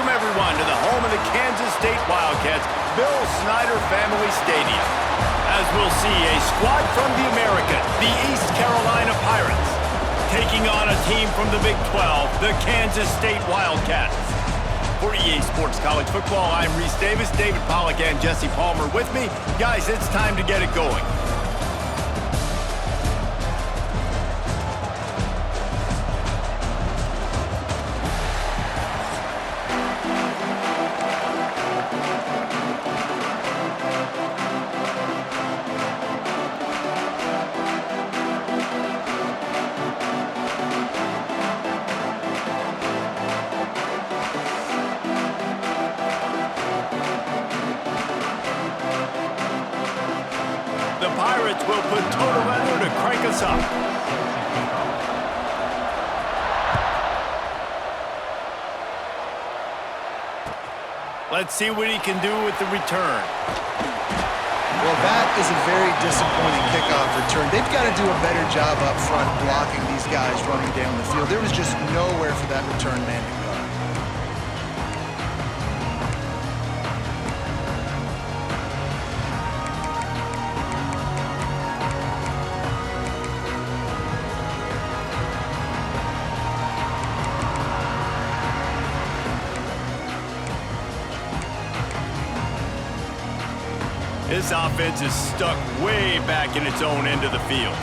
Welcome, everyone, to the home of the Kansas State Wildcats, Bill Snyder Family Stadium. As we'll see, a squad from the American, the East Carolina Pirates, taking on a team from the Big 12, the Kansas State Wildcats. For EA Sports College Football, I'm Reese Davis, David Pollack, and Jesse Palmer with me. Guys, it's time to get it going. The Pirates will put total weather to crank us up. Let's see what he can do with the return. Well, that is a very disappointing kickoff return. They've got to do a better job up front blocking these guys running down the field. There was just nowhere for that return man to go. This offense is stuck way back in its own end of the field.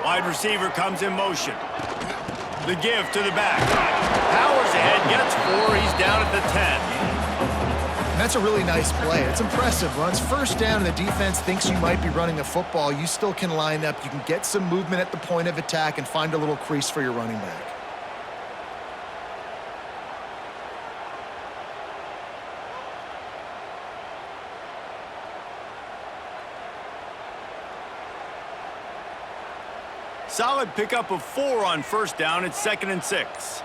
Wide receiver comes in motion. The give to the back. Powers ahead, gets 4. He's down at the 10. That's a really nice play. It's impressive. Runs first down, and the defense thinks you might be running the football. You still can line up. You can get some movement at the point of attack and find a little crease for your running back. Solid pickup of 4 on first down. It's 2nd and 6.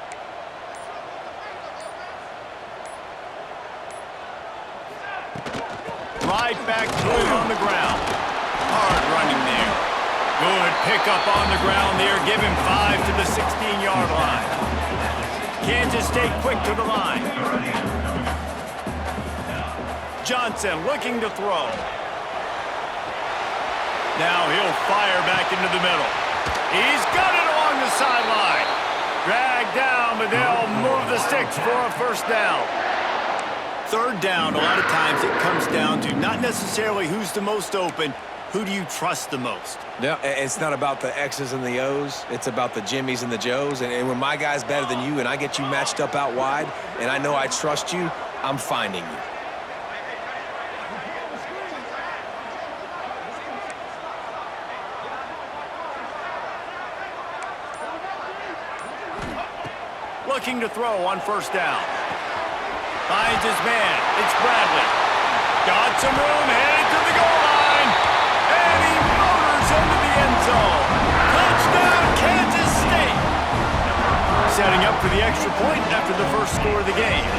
Right back to him on the ground. Hard running there. Good pickup on the ground there. Give him 5 to the 16-yard line. Kansas State quick to the line. Johnson looking to throw. Now he'll fire back into the middle. He's got it along the sideline. Dragged down, but they'll move the sticks for a first down. Third down, a lot of times it comes down to not necessarily who's the most open, who do you trust the most? No, it's not about the X's and the O's. It's about the Jimmies and the Joes. And when my guy's better than you and I get you matched up out wide and I know I trust you, I'm finding you. Looking to throw on first down. Finds his man. It's Bradley. Got some room, headed to the goal line. And he motors into the end zone. Touchdown, Kansas State. Setting up for the extra point after the first score of the game.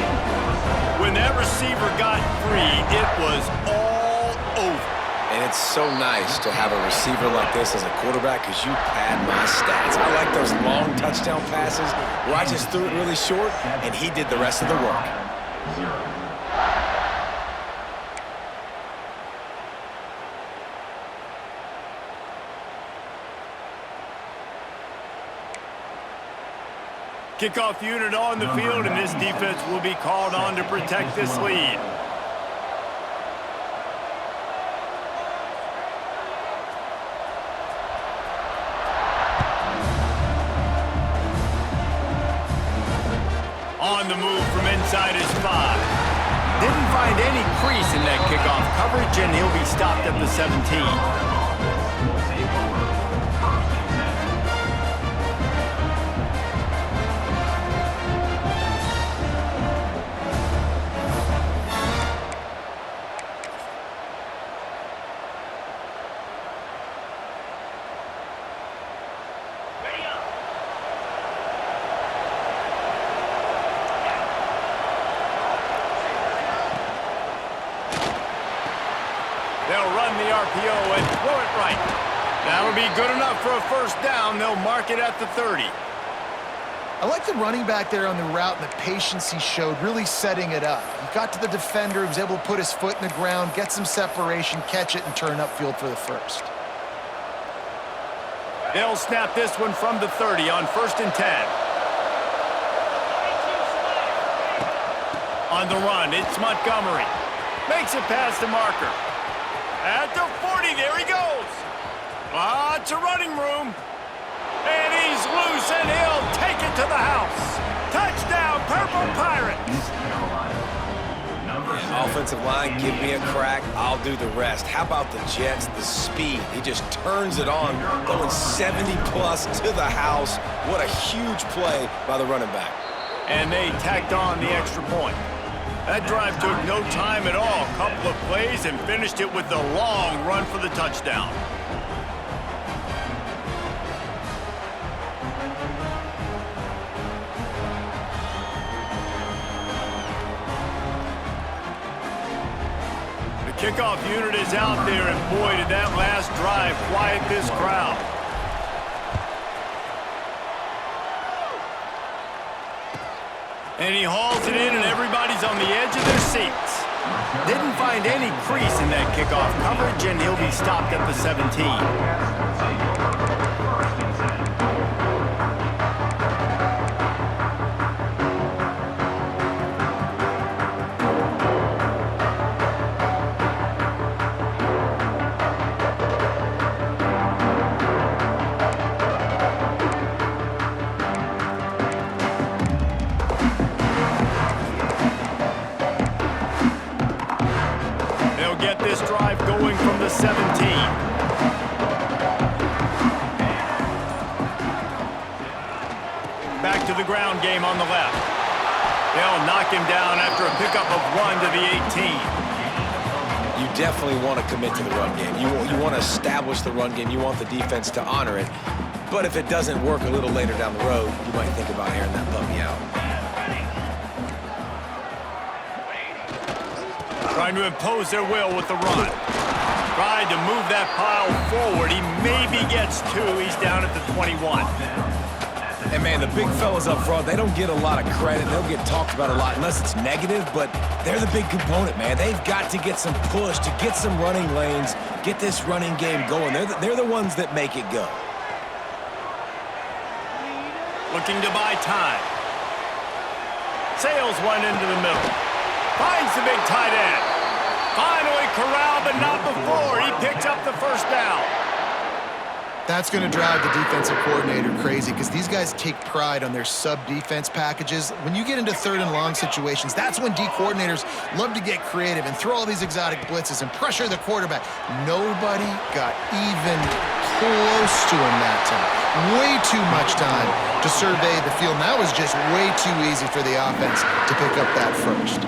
When that receiver got free, it was all over. And it's so nice to have a receiver like this as a quarterback because you pad my stats. I like those long touchdown passes where I just threw it really short and he did the rest of the work. Kickoff unit on the field, and this defense will be called on to protect this lead. On the move from inside his 5. Didn't find any crease in that kickoff coverage, and he'll be stopped at the 17. They'll run the RPO and throw it right. That'll be good enough for a first down. They'll mark it at the 30. I like the running back there on the route and the patience he showed, really setting it up. He got to the defender, he was able to put his foot in the ground, get some separation, catch it, and turn upfield for the first. They'll snap this one from the 30 on 1st and 10. On the run, it's Montgomery. Makes it past the marker. At the 40, there he goes. Lots of running room. And he's loose, and he'll take it to the house. Touchdown, Purple Pirates. Offensive line, give me a crack. I'll do the rest. How about the Jets, the speed? He just turns it on, going 70-plus to the house. What a huge play by the running back. And they tacked on the extra point. That drive took no time at all. Couple of plays and finished it with the long run for the touchdown. Kickoff unit is out there, and boy, did that last drive quiet this crowd. And he hauls it in, and everybody's on the edge of their seats. Didn't find any crease in that kickoff coverage, and he'll be stopped at the 17. Get this drive going from the 17. Back to the ground game on the left. They'll knock him down after a pickup of 1 to the 18. You definitely want to commit to the run game. You want to establish the run game. You want the defense to honor it. But if it doesn't work a little later down the road, you might think about airing that puppy out. Trying to impose their will with the run. Tried to move that pile forward. He maybe gets 2. He's down at the 21. And, man, the big fellas up front, they don't get a lot of credit. They'll get talked about a lot unless it's negative, but they're the big component, man. They've got to get some push, to get some running lanes, get this running game going. They're the ones that make it go. Looking to buy time. Sails one into the middle. Finds the big tight end. Finally corralled, but not before. He picks up the first down. That's going to drive the defensive coordinator crazy because these guys take pride on their sub-defense packages. When you get into 3rd and long situations, that's when D coordinators love to get creative and throw all these exotic blitzes and pressure the quarterback. Nobody got even close to him that time. Way too much time to survey the field. And that was just way too easy for the offense to pick up that first.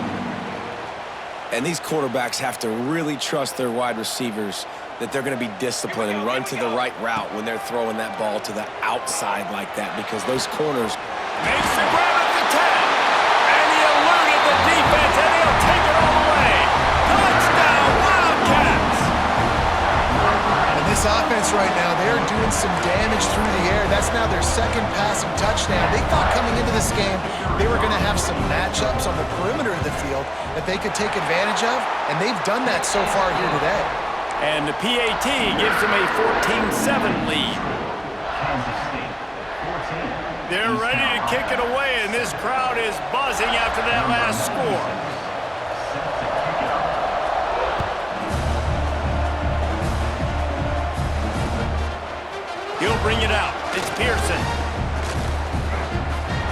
And these quarterbacks have to really trust their wide receivers that they're going to be disciplined and run to the right route when they're throwing that ball to the outside like that, because those corners... Makes the grab at the 10, and he eluded the defense, and he'll take it all the way. Touchdown, Wildcats! And this offense right now, they're doing some damage through the air. That's now their 2nd passing touchdown. They thought coming into this game they were going to have some matchups on the perimeter of the field that they could take advantage of, and they've done that so far here today. And the PAT gives them a 14-7 lead. They're ready to kick it away, and this crowd is buzzing after that last score. He'll bring it out. It's Pearson.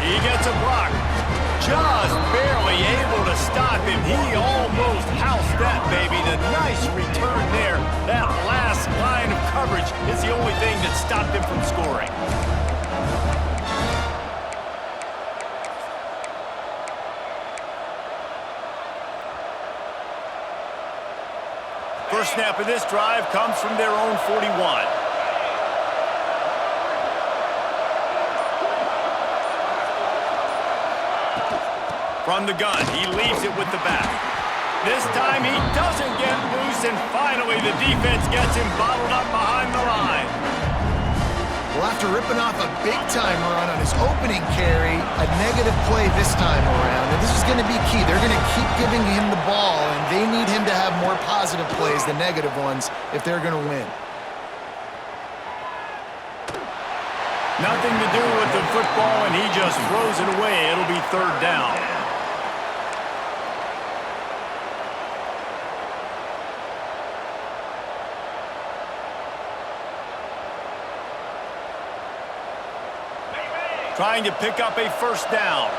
He gets a block. Just barely able to stop him. He almost housed that baby. The nice return there. That last line of coverage is the only thing that stopped him from scoring. First snap of this drive comes from their own 41. From the gun, he leaves it with the back. This time he doesn't get loose, and finally the defense gets him bottled up behind the line. Well, after ripping off a big-time run on his opening carry, a negative play this time around. And this is going to be key. They're going to keep giving him the ball, and they need him to have more positive plays than negative ones if they're going to win. Nothing to do with the football, and he just throws it away. It'll be third down. Trying to pick up a first down.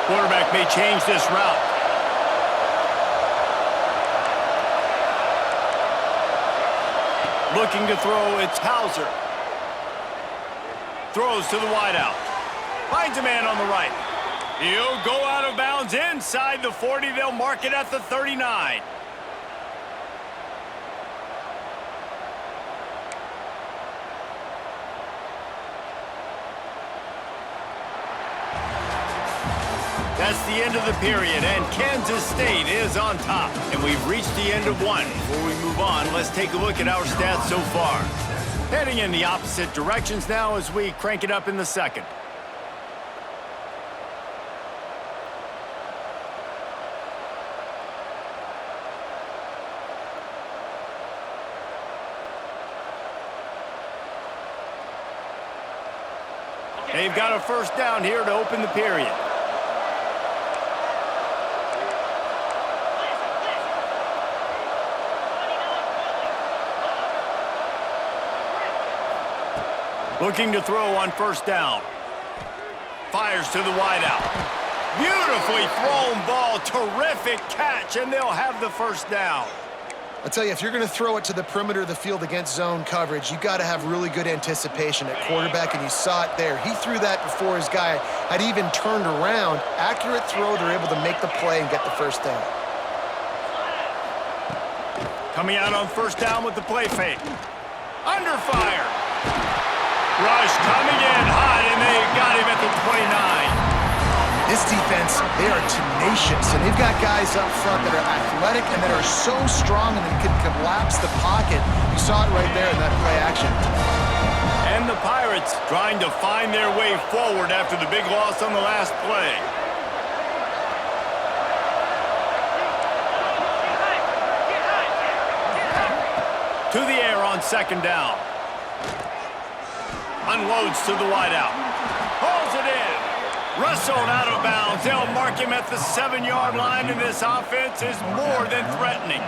Quarterback may change this route. Looking to throw, it's Hauser. Throws to the wideout. Finds a man on the right. He'll go out of bounds inside the 40. They'll mark it at the 39. That's the end of the period, and Kansas State is on top. And we've reached the end of one. Before we move on, let's take a look at our stats so far. Heading in the opposite directions now as we crank it up in the second. They've got a first down here to open the period. Looking to throw on first down. Fires to the wideout. Beautifully thrown ball. Terrific catch, and they'll have the first down. I'll tell you, if you're going to throw it to the perimeter of the field against zone coverage, you got to have really good anticipation at quarterback, and you saw it there. He threw that before his guy had even turned around. Accurate throw, they're able to make the play and get the first down. Coming out on first down with the play fake. Under fire. Rush coming in hot, and they got him at the 29. This defense, they are tenacious, and they've got guys up front that are athletic and that are so strong and they can collapse the pocket. You saw it right there in that play action. And the Pirates trying to find their way forward after the big loss on the last play. To the air on second down. Unloads to the wideout. Pulls it in. Wrestled out of bounds. They'll mark him at the 7-yard line, and this offense is more than threatening.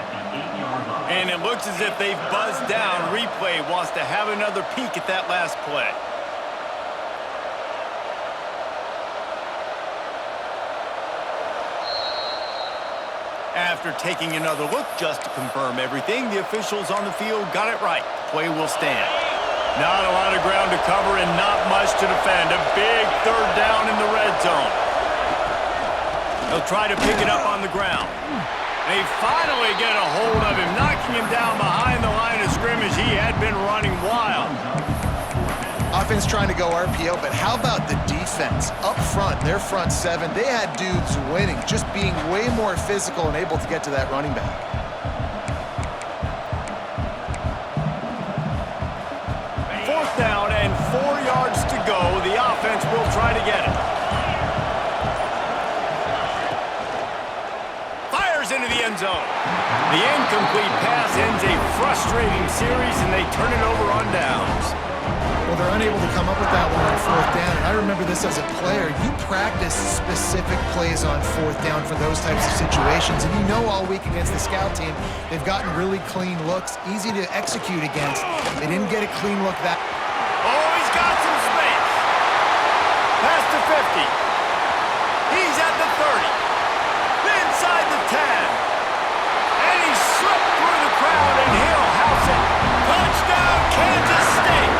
And it looks as if they've buzzed down. Replay wants to have another peek at that last play. After taking another look just to confirm everything, the officials on the field got it right. Play will stand. Not a lot of ground to cover and not much to defend. A big third down in the red zone. They'll try to pick it up on the ground. They finally get a hold of him, knocking him down behind the line of scrimmage. He had been running wild. Offense trying to go RPO, but how about the defense? Up front, their front seven, they had dudes winning, just being way more physical and able to get to that running back. Fourth down and 4 yards to go. The offense will try to get it. Fires into the end zone. The incomplete pass ends a frustrating series, and they turn it over on downs. Well, they're unable to come up with that one on fourth down. And I remember this as a player. You practice specific plays on fourth down for those types of situations. And you know all week against the scout team, they've gotten really clean looks, easy to execute against. They didn't get a clean look that. Oh, he's got some space. Past the 50. He's at the 30. Inside the 10. And he slipped through the crowd, and he'll house it. Touchdown, Kansas State.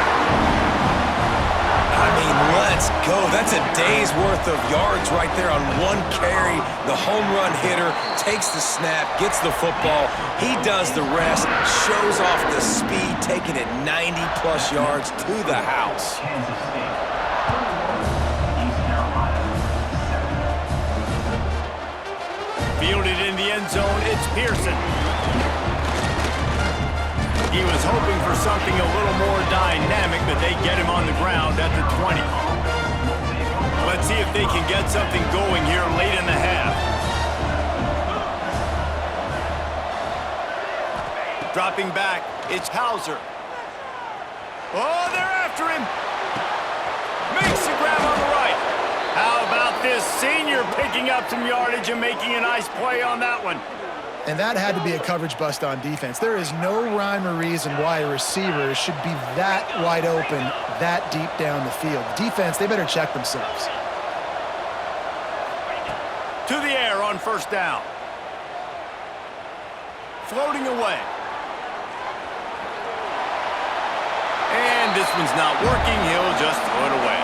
I mean, let's go. That's a day's worth of yards right there on one carry. The home run hitter takes the snap, gets the football. He does the rest, shows off the speed, taking it 90-plus yards to the house. Fielded in the end zone, it's Pearson. He was hoping for something a little more dynamic, but they get him on the ground at the 20. Let's see if they can get something going here late in the half. Dropping back, it's Hauser. Oh, they're after him. Makes the grab on the right. How about this senior picking up some yardage and making a nice play on that one? And that had to be a coverage bust on defense. There is no rhyme or reason why a receiver should be that wide open, that deep down the field. Defense, they better check themselves. To the air on first down. Floating away. And this one's not working. He'll just throw it away.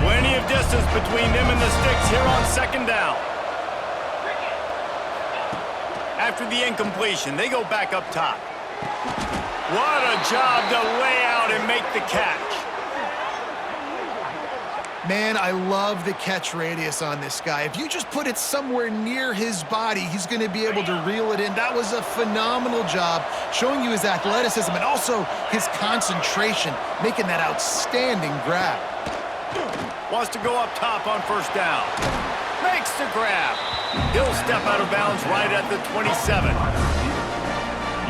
Plenty of distance between them and the sticks here on second down. After the incompletion, they go back up top. What a job to lay out and make the catch. Man, I love the catch radius on this guy. If you just put it somewhere near his body, he's going to be able to reel it in. That was a phenomenal job, showing you his athleticism and also his concentration, making that outstanding grab. Wants to go up top on first down. Makes the grab. He'll step out of bounds right at the 27.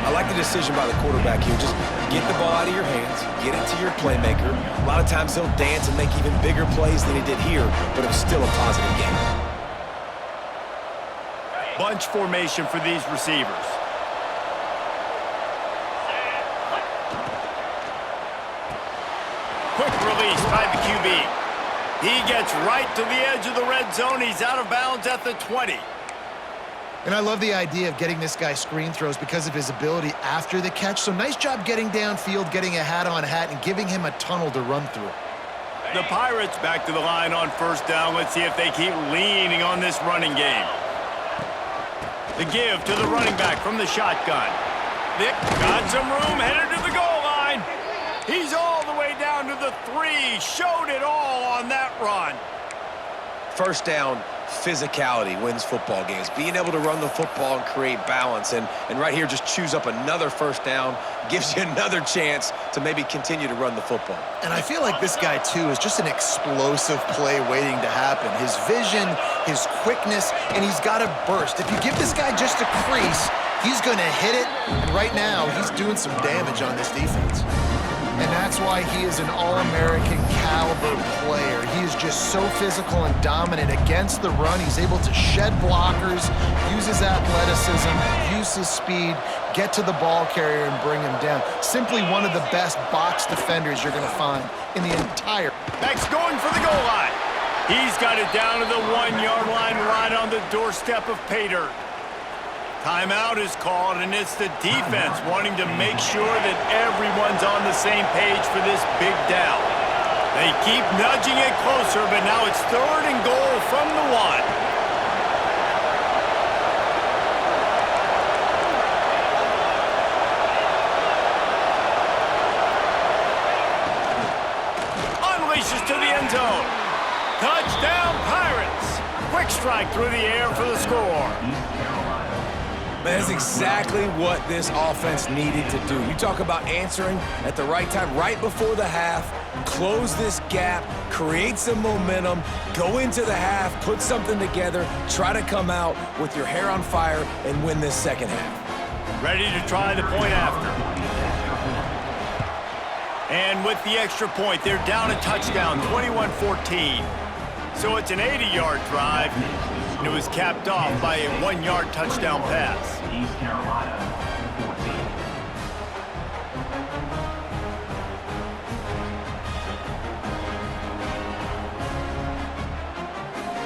I like the decision by the quarterback here. Just get the ball out of your hands, get it to your playmaker. A lot of times he'll dance and make even bigger plays than he did here, but it was still a positive game. Bunch formation for these receivers. Quick release by the QB. He gets right to the edge of the red zone. He's out of bounds at the 20. And I love the idea of getting this guy screen throws because of his ability after the catch. So nice job getting downfield, getting a hat-on-hat, and giving him a tunnel to run through. The Pirates back to the line on first down. Let's see if they keep leaning on this running game. The give to the running back from the shotgun. Vic got some room, headed to the goal line. He's all the way down to the 3. Showed it all on that run. First down, physicality wins football games. Being able to run the football and create balance. And right here, just choose up another first down, gives you another chance to maybe continue to run the football. And I feel like this guy, too, is just an explosive play waiting to happen. His vision, his quickness, and he's got a burst. If you give this guy just a crease, he's going to hit it. And right now, he's doing some damage on this defense. And that's why he is an All-American caliber player. He is just so physical and dominant against the run. He's able to shed blockers, use his athleticism, use his speed, get to the ball carrier and bring him down. Simply one of the best box defenders you're going to find in the entire. Max going for the goal line. He's got it down to the 1-yard line right on the doorstep of pay dirt. Timeout is called, and it's the defense wanting to make sure that everyone's on the same page for this big down. They keep nudging it closer, but now it's 3rd and goal from the 1. Unleashes to the end zone. Touchdown, Pirates. Quick strike through the air for the score. That's exactly what this offense needed to do. You talk about answering at the right time, right before the half, close this gap, create some momentum, go into the half, put something together, try to come out with your hair on fire and win this second half. Ready to try the point after. And with the extra point, they're down a touchdown, 21-14. So it's an 80-yard drive, and it was capped off by a 1-yard touchdown pass. East Carolina,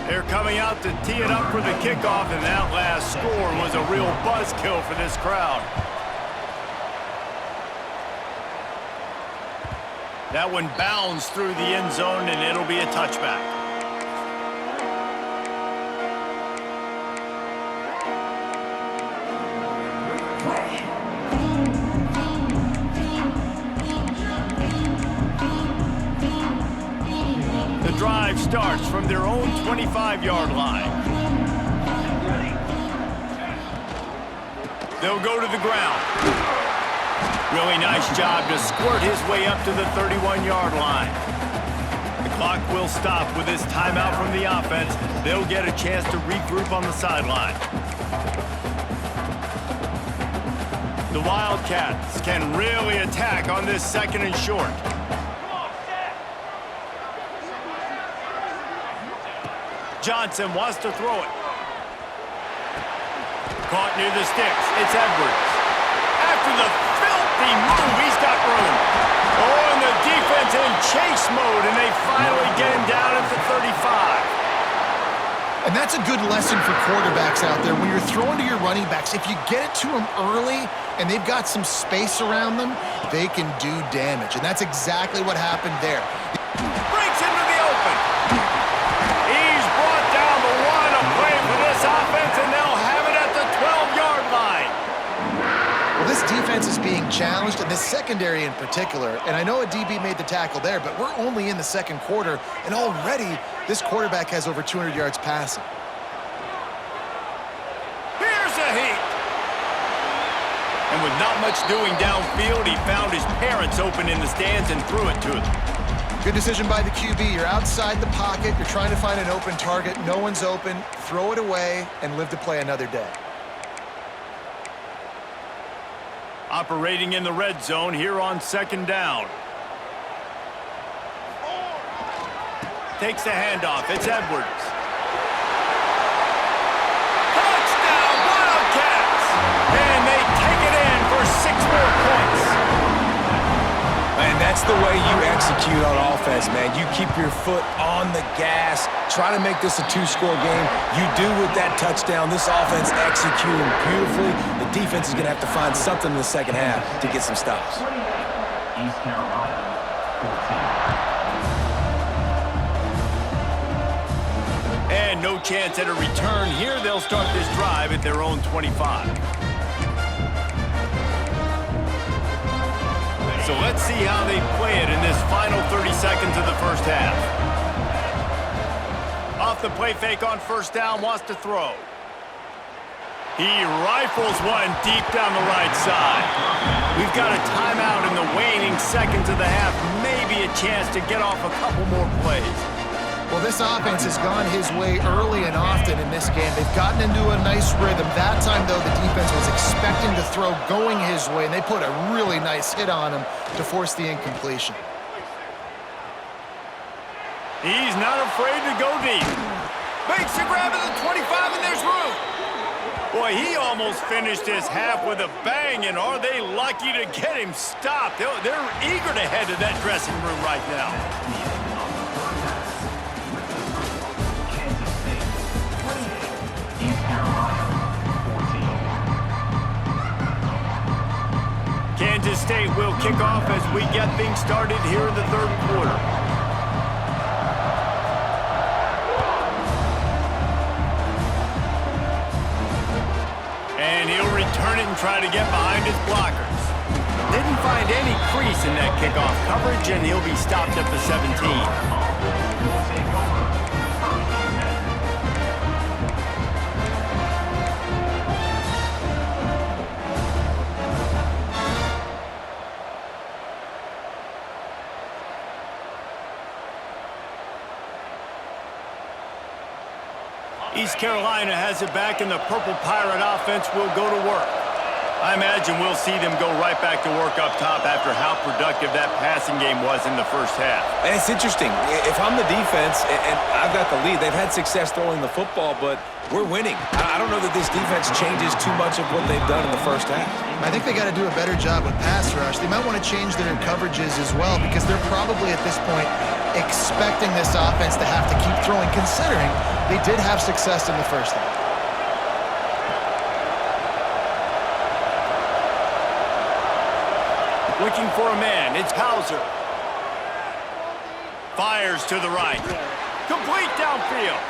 14. They're coming out to tee it up for the kickoff, and that last score was a real buzzkill for this crowd. That one bounds through the end zone, and it'll be a touchback. drive starts from their own 25-yard line. They'll go to the ground. Really nice job to squirt his way up to the 31-yard line. The clock will stop with this timeout from the offense. They'll get a chance to regroup on the sideline. The Wildcats can really attack on this 2nd and short. Johnson wants to throw it. Caught near the sticks. It's Edwards. After the filthy move, he's got room. Oh, and the defense in chase mode, and they finally get him down at the 35. And that's a good lesson for quarterbacks out there. When you're throwing to your running backs, if you get it to them early and they've got some space around them, they can do damage. And that's exactly what happened there. Breaks into the open. He's brought down the line of play for this offense, and they'll have it at the 12-yard line. Well, this defense is being challenged, and this secondary in particular. And I know a DB made the tackle there, but we're only in the 2nd quarter, and already this quarterback has over 200 yards passing. Here's a heat. And with not much doing downfield, he found his parents open in the stands and threw it to them. Good decision by the QB. You're outside the pocket. You're trying to find an open target. No one's open. Throw it away and live to play another day. Operating in the red zone here on 2nd down. Takes the handoff. It's Edwards. Touchdown, Wildcats! And they take it in for 6 more points. And that's the way you execute on offense, man. You keep your foot on the gas. Try to make this a 2-score game. You do with that touchdown. This offense executing beautifully. The defense is going to have to find something in the 2nd half to get some stops. East Carolina, 14. And no chance at a return here. They'll start this drive at their own 25. So let's see how they play it in this final 30 seconds of the 1st half. Off the play fake on 1st down, wants to throw. He rifles one deep down the right side. We've got a timeout in the waning seconds of the half. Maybe a chance to get off a couple more plays. Well, this offense has gone his way early and often in this game. They've gotten into a nice rhythm. That time, though, the defense was expecting to throw going his way, and they put a really nice hit on him to force the incompletion. He's not afraid to go deep. Makes the grab at the 25, and there's room. Boy, he almost finished his half with a bang, and are they lucky to get him stopped? They're eager to head to that dressing room right now. Kansas State will kick off as we get things started here in the 3rd quarter. And he'll return it and try to get behind his blockers. Didn't find any crease in that kickoff coverage, and he'll be stopped at the 17. East Carolina has it back, and the Purple Pirate offense will go to work. I imagine we'll see them go right back to work up top after how productive that passing game was in the 1st half. And it's interesting. If I'm the defense and I've got the lead, they've had success throwing the football, but we're winning. I don't know that this defense changes too much of what they've done in the 1st half. I think they got to do a better job with pass rush. They might want to change their coverages as well, because they're probably at this point expecting this offense to have to keep throwing, considering they did have success in the 1st half. Looking for a man, it's Hauser. Fires to the right. Complete downfield.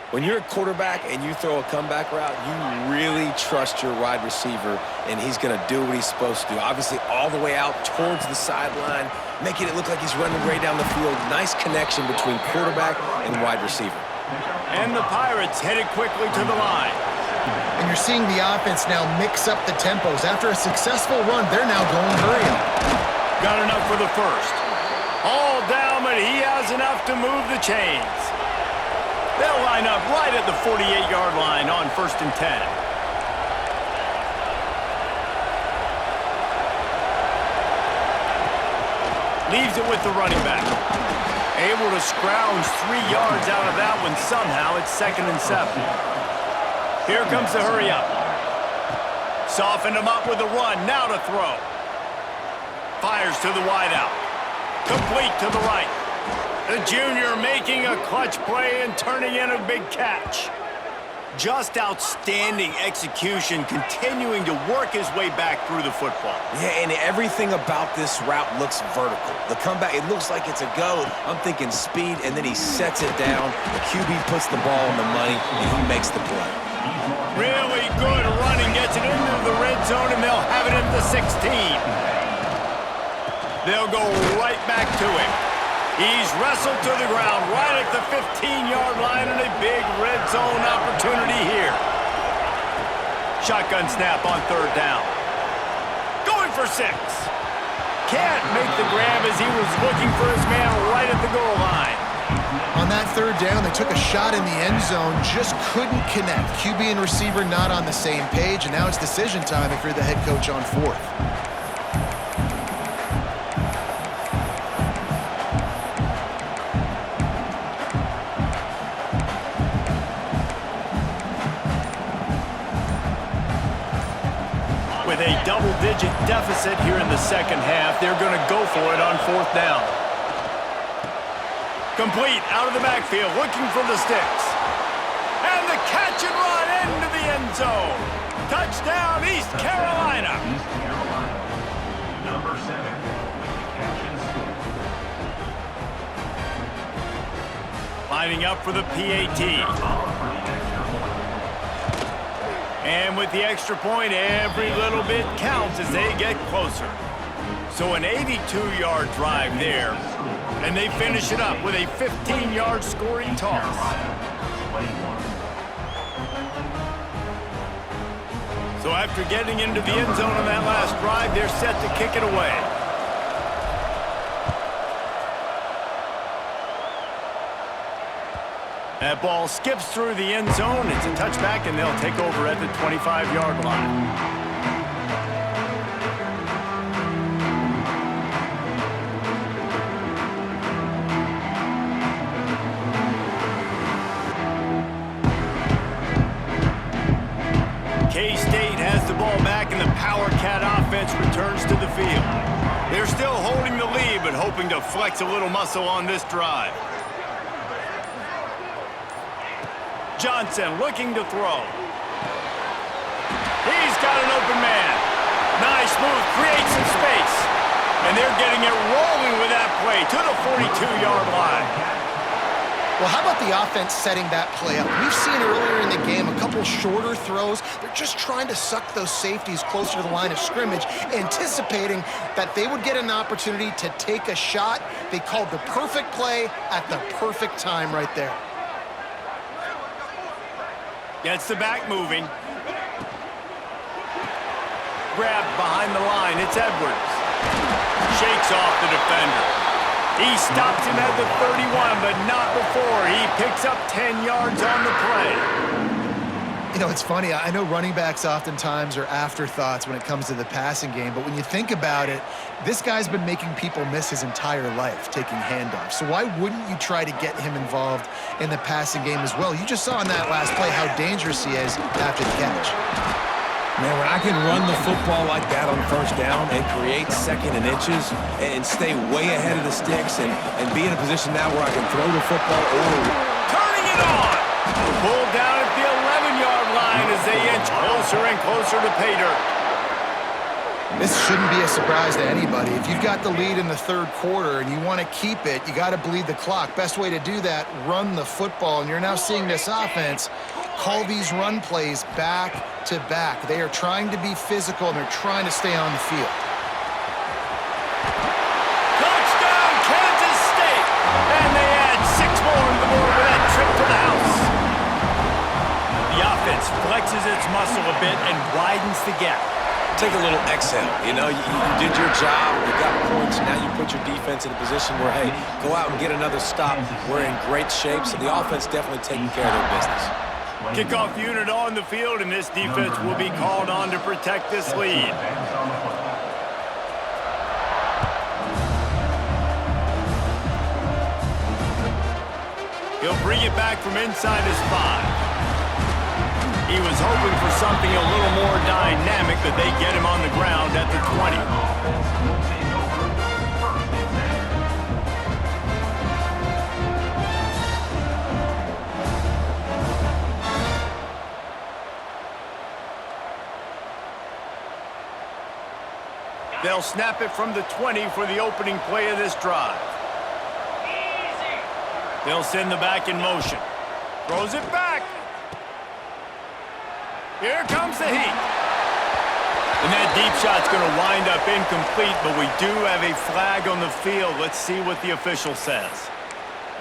When you're a quarterback and you throw a comeback route, you really trust your wide receiver, and he's going to do what he's supposed to do. Obviously, all the way out towards the sideline, making it look like he's running right down the field. Nice connection between quarterback and wide receiver. And the Pirates headed quickly to the line. And you're seeing the offense now mix up the tempos. After a successful run, they're now going hurry up. Got enough for the first. All down, but he has enough to move the chains. They'll line up right at the 48-yard line on 1st and 10. Leaves it with the running back. Able to scrounge 3 yards out of that one somehow. It's 2nd and 7. Here comes the hurry up. Softened him up with a run. Now to throw. Fires to the wideout. Complete to the right. The junior making a clutch play and turning in a big catch. Just outstanding execution, continuing to work his way back through the football. Yeah, and everything about this route looks vertical. The comeback, it looks like it's a go. I'm thinking speed, and then he sets it down. The QB puts the ball on the money, and he makes the play. Really good running, gets it into the red zone, and they'll have it at the 16. They'll go right back to him. He's wrestled to the ground right at the 15-yard line, and a big red zone opportunity here. Shotgun snap on 3rd down. Going for 6. Can't make the grab as he was looking for his man right at the goal line. On that 3rd down, they took a shot in the end zone, just couldn't connect. QB and receiver not on the same page, and now it's decision time if you're the head coach on 4th. With a double-digit deficit here in the 2nd half, they're going to go for it on 4th down. Complete out of the backfield, looking for the sticks. And the catch and run into the end zone. Touchdown, East Carolina. East Carolina. Number 7 with the catch and score. Lining up for the PAT. And with the extra point, every little bit counts as they get closer. So an 82-yard drive there, and they finish it up with a 15-yard scoring toss. So after getting into the end zone on that last drive, they're set to kick it away. That ball skips through the end zone. It's a touchback, and they'll take over at the 25-yard line. K-State has the ball back, and the Power Cat offense returns to the field. They're still holding the lead, but hoping to flex a little muscle on this drive. Johnson looking to throw. He's got an open man. Nice move, creates some space. And they're getting it rolling with that play to the 42-yard line. Well, how about the offense setting that play up? We've seen earlier in the game a couple shorter throws. They're just trying to suck those safeties closer to the line of scrimmage, anticipating that they would get an opportunity to take a shot. They called the perfect play at the perfect time right there. Gets the back moving. Grabbed behind the line. It's Edwards. Shakes off the defender. He stops him at the 31, but not before. He picks up 10 yards on the play. You know, it's funny. I know running backs oftentimes are afterthoughts when it comes to the passing game, but when you think about it, this guy's been making people miss his entire life taking handoffs. So why wouldn't you try to get him involved in the passing game as well? You just saw in that last play how dangerous he is after the catch. Man, when I can run the football like that on 1st down and create 2nd and inches and stay way ahead of the sticks and be in a position now where I can throw the football or... Turning it on! Pulled down at the 11-yard line as they inch closer and closer to pay dirt. This shouldn't be a surprise to anybody. If you've got the lead in the third quarter and you want to keep it, you got to bleed the clock. Best way to do that, run the football. And you're now seeing this offense call these run plays back to back. They are trying to be physical, and they're trying to stay on the field. Touchdown, Kansas State! And they add 6 more to the board with that trip to the house. The offense flexes its muscle a bit and widens the gap. Take a little exhale. You know, you did your job. You got points. Now you put your defense in a position where, hey, go out and get another stop. We're in great shape, so the offense definitely taking care of their business. Kickoff unit on the field, and this defense will be called on to protect this lead. He'll bring it back from inside his 5. He was hoping for something a little more dynamic, but they get him on the ground at the 20. They'll snap it from the 20 for the opening play of this drive. They'll send the back in motion. Throws it back. Here comes the heat. And that deep shot's going to wind up incomplete, but we do have a flag on the field. Let's see what the official says.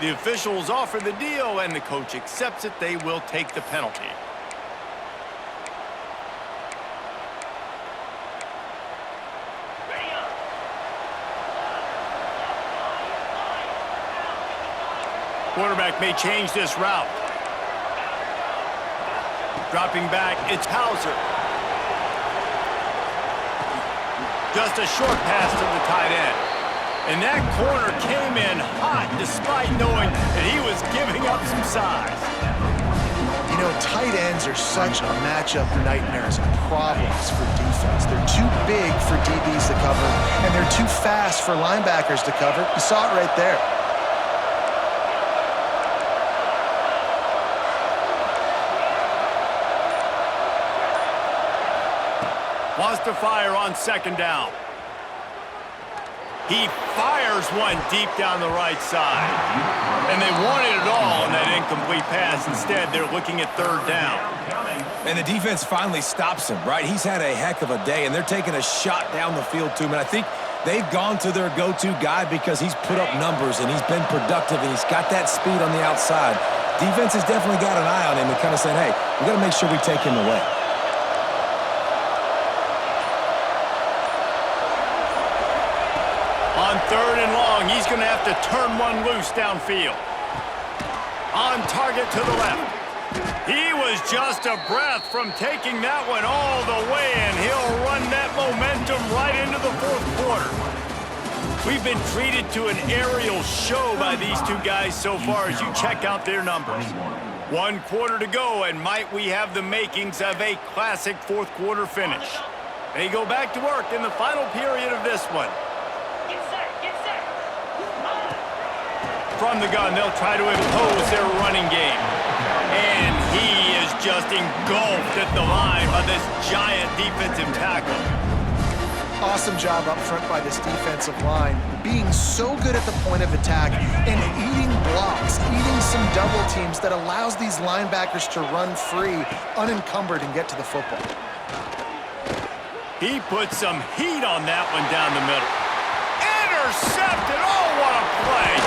The officials offer the deal, and the coach accepts it. They will take the penalty. Quarterback may change this route. Dropping back, it's Hauser. Just a short pass to the tight end. And that corner came in hot despite knowing that he was giving up some size. You know, tight ends are such a matchup nightmares and problems for defense. They're too big for DBs to cover, and they're too fast for linebackers to cover. You saw it right there. Wants to fire on second down. He fires one deep down the right side. And they wanted it all on that incomplete pass. Instead, they're looking at third down. And the defense finally stops him, right? He's had a heck of a day, and they're taking a shot down the field to him. And I think they've gone to their go-to guy because he's put up numbers, and he's been productive, and he's got that speed on the outside. Defense has definitely got an eye on him and kind of saying, hey, we got to make sure we take him away. On third and long, he's going to have to turn one loose downfield. On target to the left. He was just a breath from taking that one all the way, and he'll run that momentum right into the fourth quarter. We've been treated to an aerial show by these two guys so far as you check out their numbers. 1 quarter to go, and might we have the makings of a classic fourth quarter finish. They go back to work in the final period of this one. From the gun, they'll try to impose their running game. And he is just engulfed at the line by this giant defensive tackle. Awesome job up front by this defensive line, being so good at the point of attack and eating blocks, eating some double teams that allows these linebackers to run free, unencumbered, and get to the football. He put some heat on that one down the middle. Intercepted! Oh, what a play!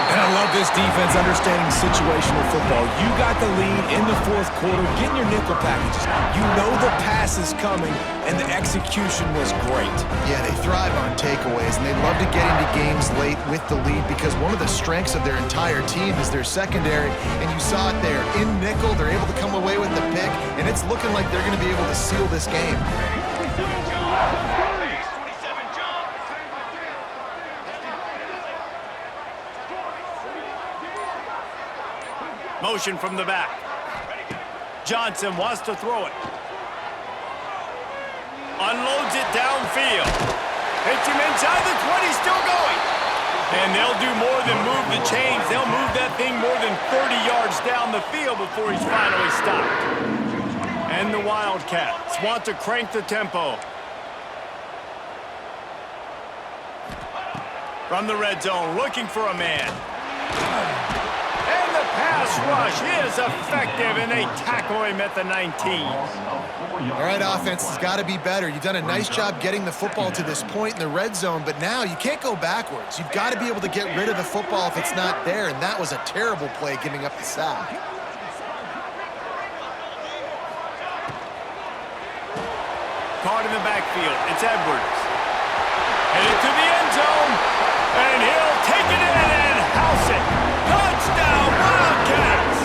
And I love this defense understanding situational football. You got the lead in the fourth quarter, getting your nickel packages. You know the pass is coming, and the execution was great. Yeah, they thrive on takeaways, and they love to get into games late with the lead because one of the strengths of their entire team is their secondary, and you saw it there. In nickel, they're able to come away with the pick, and it's looking like they're going to be able to seal this game. Motion from the back. Johnson wants to throw it. Unloads it downfield. Hits him inside the 20, still going. And they'll do more than move the chains. They'll move that thing more than 30 yards down the field before he's finally stopped. And the Wildcats want to crank the tempo. From the red zone, looking for a man. And the pass rush is effective, and they tackle him at the 19. All right, offense has got to be better. You've done a nice job getting the football to this point in the red zone, but now you can't go backwards. You've got to be able to get rid of the football if it's not there, and that was a terrible play giving up the sack. Caught in the backfield. It's Edwards. Headed to the end zone. And he'll take it in and house it. Touchdown, Wildcats!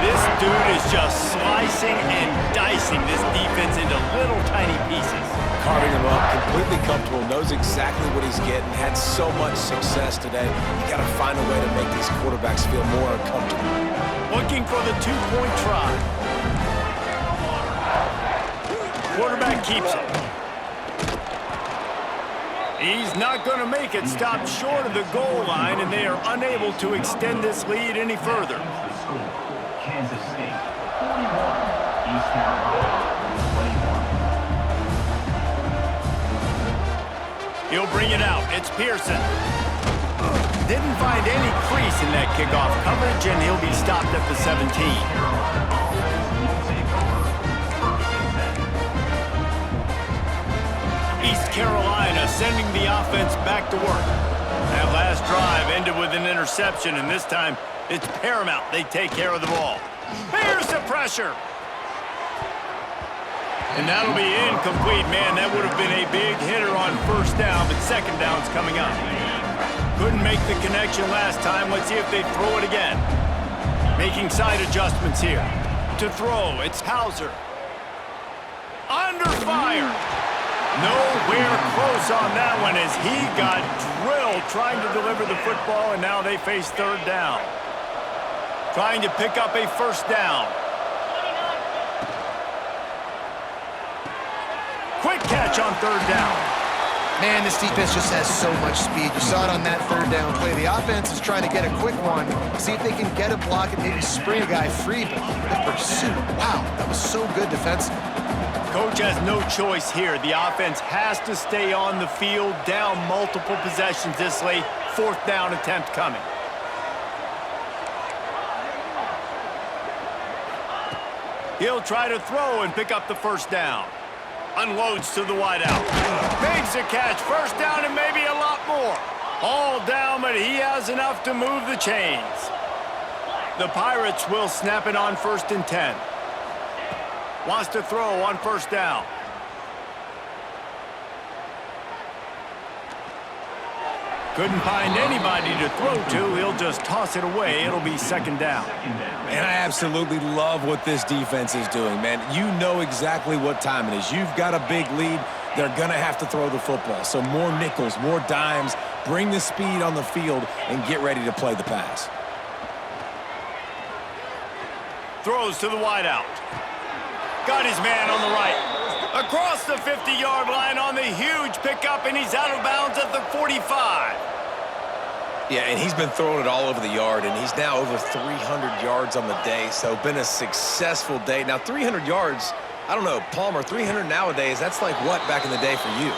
This dude is just slicing and dicing this defense into little tiny pieces. Carving him up, completely comfortable, knows exactly what he's getting, had so much success today. You got to find a way to make these quarterbacks feel more uncomfortable. Looking for the two-point try. Quarterback keeps it. He's not going to make it. Stopped short of the goal line, and they are unable to extend this lead any further. Kansas State, 41. East Carolina, 21. He'll bring it out. It's Pearson. Didn't find any crease in that kickoff coverage, and he'll be stopped at the 17. East Carolina sending the offense back to work. That last drive ended with an interception, and this time it's paramount they take care of the ball. Here's the pressure. And that'll be incomplete, man. That would have been a big hitter on first down, but second down's coming up. Couldn't make the connection last time. Let's see if they throw it again. Making side adjustments here. To throw, it's Hauser. Under fire. Nowhere close on that one as he got drilled trying to deliver the football, and now they face third down. Trying to pick up a first down. Quick catch on third down. Man, this defense just has so much speed. You saw it on that third down play. The offense is trying to get a quick one, see if they can get a block and maybe spring a guy free, but the pursuit, wow, that was so good defensively. Coach has no choice here. The offense has to stay on the field, down multiple possessions this late. Fourth down attempt coming. He'll try to throw and pick up the first down. Unloads to the wideout. Makes a catch. First down and maybe a lot more. All down, but he has enough to move the chains. The Pirates will snap it on 1st and 10. Wants to throw on first down. Couldn't find anybody to throw to. He'll just toss it away. It'll be second down. And I absolutely love what this defense is doing, man. You know exactly what time it is. You've got a big lead. They're going to have to throw the football. So more nickels, more dimes. Bring the speed on the field and get ready to play the pass. Throws to the wideout. Got his man on the right. Across the 50-yard line on the huge pickup, and he's out of bounds at the 45. Yeah, and he's been throwing it all over the yard, and he's now over 300 yards on the day, so been a successful day. Now, 300 yards, I don't know, Palmer, 300 nowadays, that's like what back in the day for you?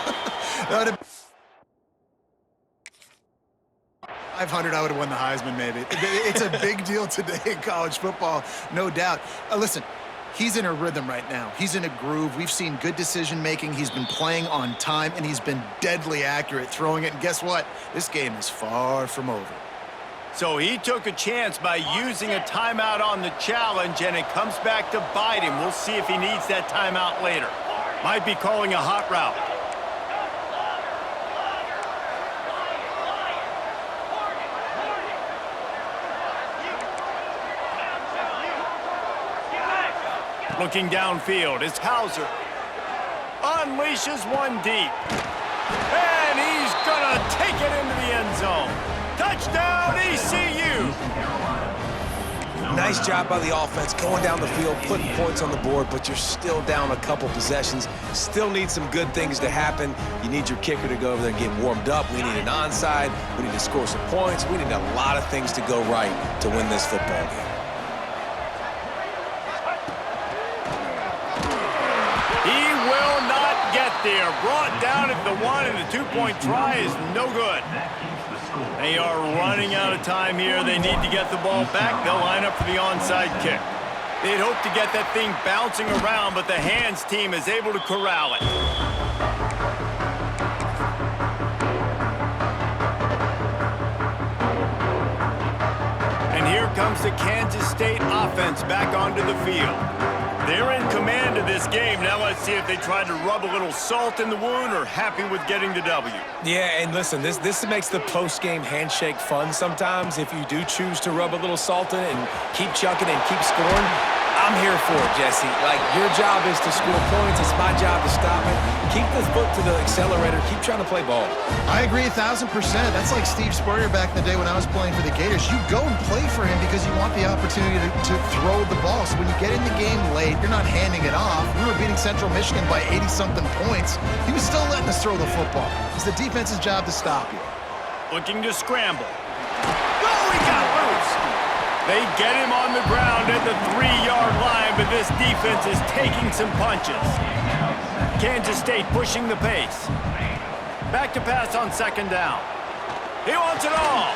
500, I would have won the Heisman, maybe. It's a big deal today in college football, no doubt. Listen, he's in a rhythm right now. He's in a groove. We've seen good decision-making. He's been playing on time, and he's been deadly accurate throwing it. And guess what? This game is far from over. So he took a chance by using a timeout on the challenge, and it comes back to bite him. We'll see if he needs that timeout later. Might be calling a hot route. Looking downfield, it's Hauser. Unleashes one deep. And he's gonna take it into the end zone. Touchdown, ECU! Nice job by the offense, going down the field, putting points on the board, but you're still down a couple possessions. Still need some good things to happen. You need your kicker to go over there and get warmed up. We need an onside. We need to score some points. We need a lot of things to go right to win this football game. they are brought down at the 1, and the 2-point try is no good. They are running out of time here. They need to get the ball back. They'll line up for the onside kick. They'd hope to get that thing bouncing around, but the hands team is able to corral it. And here comes the Kansas State offense back onto the field. They're in command of this game. Now let's see if they try to rub a little salt in the wound or happy with getting the W. Yeah, and listen, this makes the post-game handshake fun sometimes. If you do choose to rub a little salt in it and keep chucking and keep scoring, I'm here for it, Jesse. Like, your job is to score points. It's my job to stop it. Keep the foot to the accelerator. Keep trying to play ball. I agree 1,000%. That's like Steve Spurrier back in the day when I was playing for the Gators. You go and play for him because you want the opportunity to throw the ball. So when you get in the game late, you're not handing it off. We were beating Central Michigan by 80-something points. He was still letting us throw the football. It's the defense's job to stop you. Looking to scramble. Oh, he got loose. They get him on the ground at the 3-yard line, but this defense is taking some punches. Kansas State pushing the pace. Back to pass on 2nd down. He wants it all.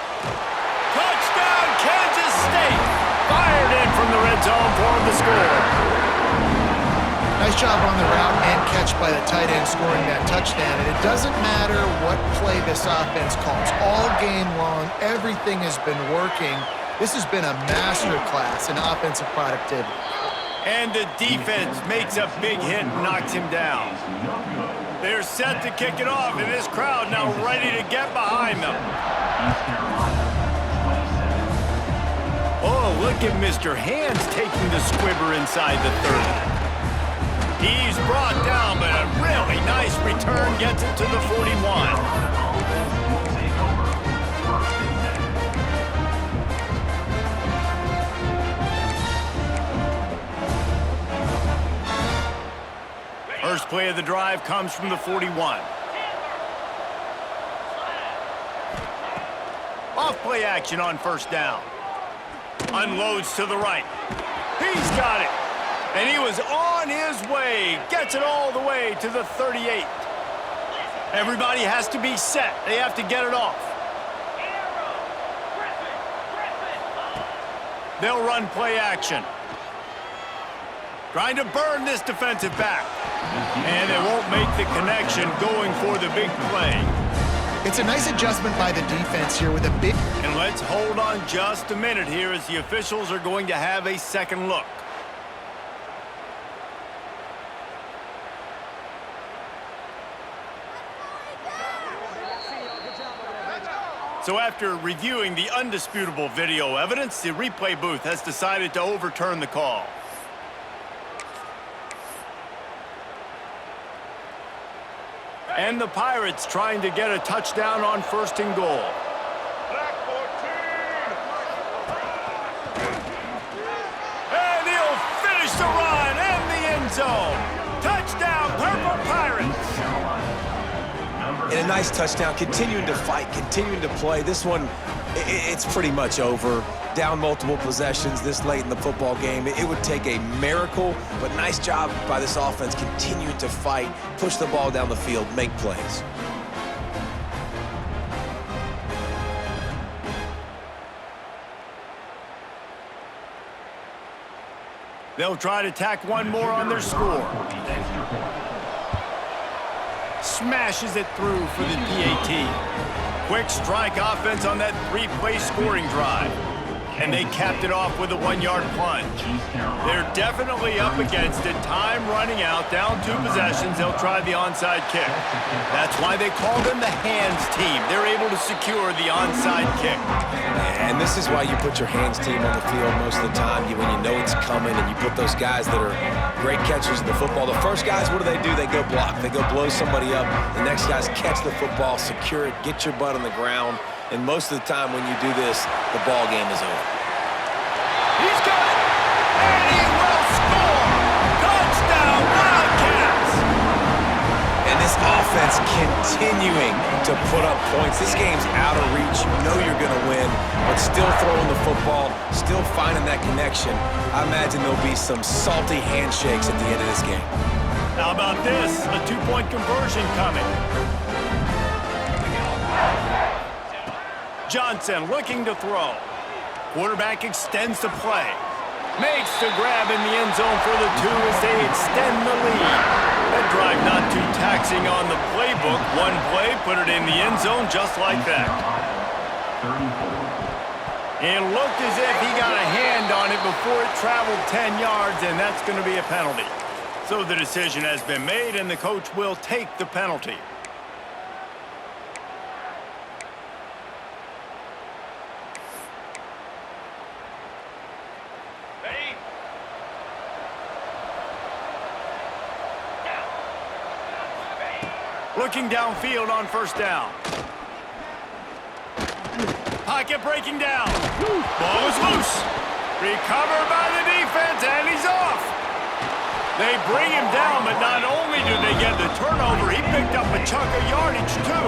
Touchdown, Kansas State. Fired in from the red zone for the score. Nice job on the route and catch by the tight end scoring that touchdown. And it doesn't matter what play this offense calls. All game long, everything has been working. This has been a master class in offensive productivity. And the defense makes a big hit and knocks him down. They're set to kick it off, and this crowd now ready to get behind them. Oh, look at Mr. Hands taking the squibber inside the 30. He's brought down, but a really nice return gets it to the 41. First play of the drive comes from the 41. Off-play action on 1st down. Unloads to the right. He's got it. And he was on his way. Gets it all the way to the 38. Everybody has to be set. They have to get it off. They'll run play action. Trying to burn this defensive back. And they won't make the connection going for the big play. It's a nice adjustment by the defense here with a big... And let's hold on just a minute here as the officials are going to have a second look. So after reviewing the undisputable video evidence, the replay booth has decided to overturn the call. And the Pirates trying to get a touchdown on 1st and goal. And he'll finish the run and the end zone. Touchdown, Purple Pirates. And a nice touchdown, continuing to fight, continuing to play. This one, it's pretty much over. Down multiple possessions this late in the football game. It would take a miracle, but nice job by this offense continuing to fight, push the ball down the field, make plays. They'll try to tack one more on their score. Smashes it through for the PAT. Quick strike offense on that 3-play scoring drive. And they capped it off with a 1-yard plunge. They're definitely up against it. Time running out, down 2 possessions. They'll try the onside kick. That's why they call them the hands team. They're able to secure the onside kick. And this is why you put your hands team on the field most of the time. When you know it's coming and you put those guys that are great catchers of the football. The first guys, what do? They go block. They go blow somebody up. The next guys catch the football, secure it, get your butt on the ground. And most of the time when you do this, the ball game is over. He's got it! And he will score! Touchdown, Wildcats! And this offense continuing to put up points. This game's out of reach. You know you're going to win, but still throwing the football, still finding that connection. I imagine there'll be some salty handshakes at the end of this game. How about this? A two-point conversion coming. Johnson looking to throw. Quarterback extends the play. Makes the grab in the end zone for the two as they extend the lead. That drive not too taxing on the playbook. One play, put it in the end zone just like that. 34. It looked as if he got a hand on it before it traveled 10 yards, and that's going to be a penalty. So the decision has been made, and the coach will take the penalty. Looking downfield on first down. Pocket breaking down. Ball is loose. Recovered by the defense, and he's off. They bring him down, but not only do they get the turnover, he picked up a chunk of yardage, too.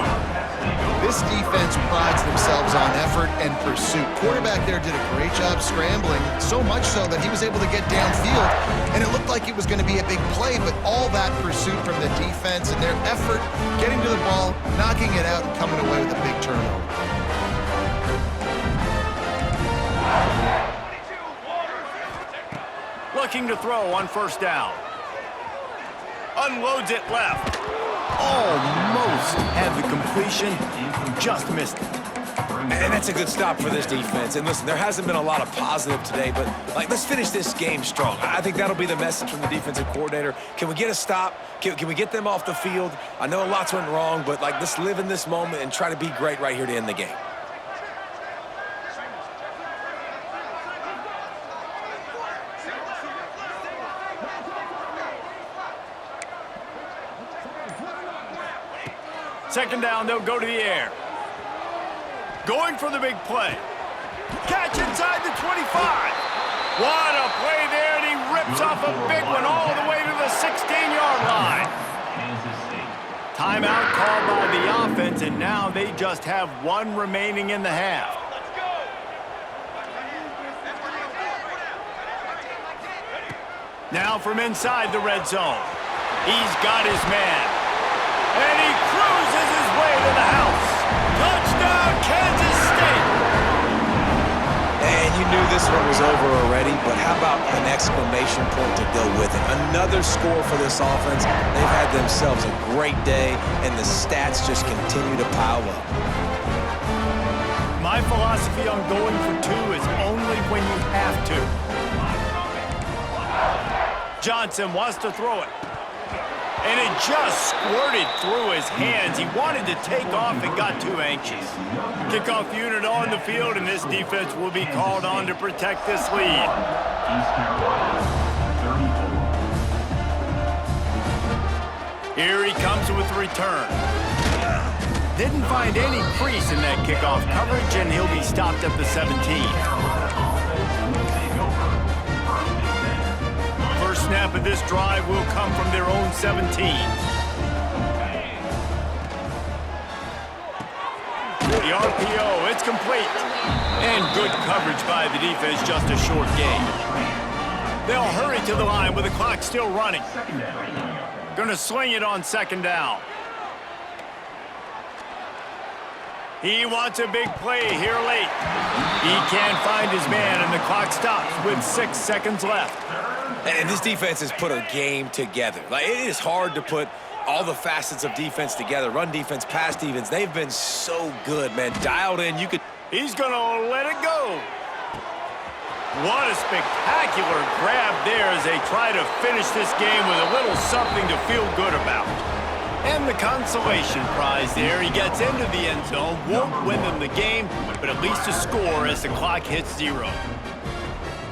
This defense prides themselves on effort and pursuit. Quarterback there did a great job scrambling, so much so that he was able to get downfield, and it looked like it was going to be a big play, but all that pursuit from the defense and their effort getting to the ball, knocking it out, and coming away with a big turnover. Looking to throw on first down. Unloads it left. Almost had the completion, just missed it. And that's a good stop for this defense. And listen, there hasn't been a lot of positive today, but let's finish this game strong. I think that'll be the message from the defensive coordinator. Can we get a stop? Can we get them off the field? I know lots went wrong, but let's live in this moment and try to be great right here to end the game. Second down, they'll go to the air. Going for the big play. Catch inside the 25. What a play there, and he rips off a big one all the way to the 16-yard line. Timeout called by the offense, and now they just have one remaining in the half. Now from inside the red zone. He's got his man. And he cruises his way to the house. Touchdown, Kansas State. And you knew this one was over already, but how about an exclamation point to go with it? Another score for this offense. They've had themselves a great day, and the stats just continue to pile up. My philosophy on going for two is only when you have to. Johnson wants to throw it. And it just squirted through his hands. He wanted to take off and got too anxious. Kickoff unit on the field, and this defense will be called on to protect this lead. East Carolina, 34. Here he comes with the return. Didn't find any crease in that kickoff coverage, and he'll be stopped at the 17. First snap of this drive will come from their own 17. The RPO, it's complete. And good coverage by the defense, just a short gain. They'll hurry to the line with the clock still running. Gonna swing it on second down. He wants a big play here late. He can't find his man, and the clock stops with 6 seconds left. And this defense has put a game together. It is hard to put all the facets of defense together. Run defense, pass defense. They've been so good, man. Dialed in. You could. He's going to let it go. What a spectacular grab there as they try to finish this game with a little something to feel good about. And the consolation prize there. He gets into the end zone. Won't win them the game, but at least a score as the clock hits 0.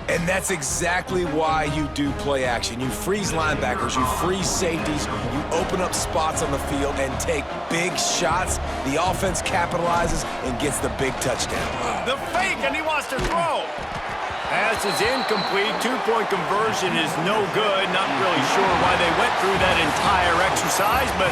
And that's exactly why you do play action. You freeze linebackers, you freeze safeties, you open up spots on the field and take big shots. The offense capitalizes and gets the big touchdown. The fake, and he wants to throw. Pass is incomplete. Two-point conversion is no good. Not really sure why they went through that entire exercise, but